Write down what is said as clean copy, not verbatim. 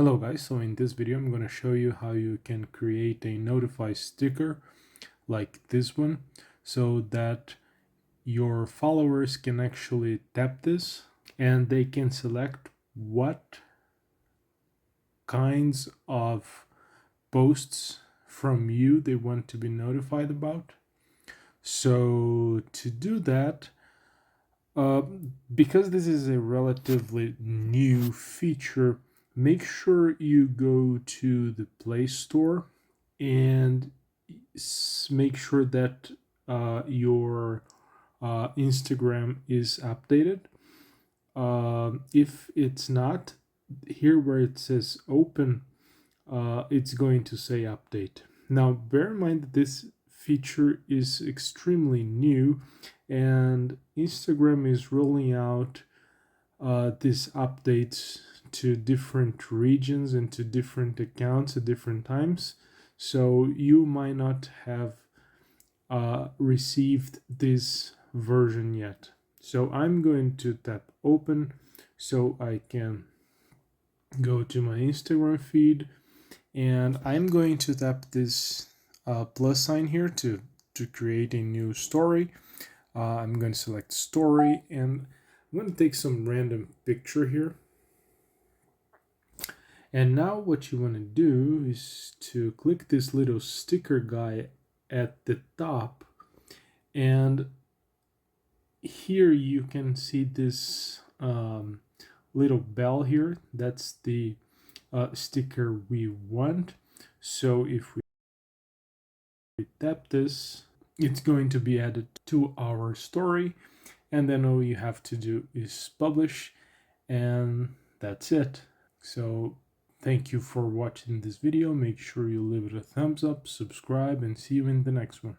Hello guys, so in this video I'm going to show you how you can create a notify sticker like this one so that your followers can actually tap this and they can select what kinds of posts from you they want to be notified about. So to do that, because this is a relatively new feature, make sure you go to the Play Store and make sure that your Instagram is updated. If it's not, here where it says open, it's going to say update. Now, bear in mind that this feature is extremely new and Instagram is rolling out these updates to different regions and to different accounts at different times. So you might not have received this version yet. So I'm going to tap open so I can go to my Instagram feed, and I'm going to tap this plus sign here to create a new story. I'm going to select story and I'm going to take some random picture here. And now what you want to do is to click this little sticker guy at the top, and here you can see this little bell here. That's the sticker we want. So if we tap this, it's going to be added to our story, and then all you have to do is publish, and that's it. So thank you for watching this video. Make sure you leave it a thumbs up, subscribe, and see you in the next one.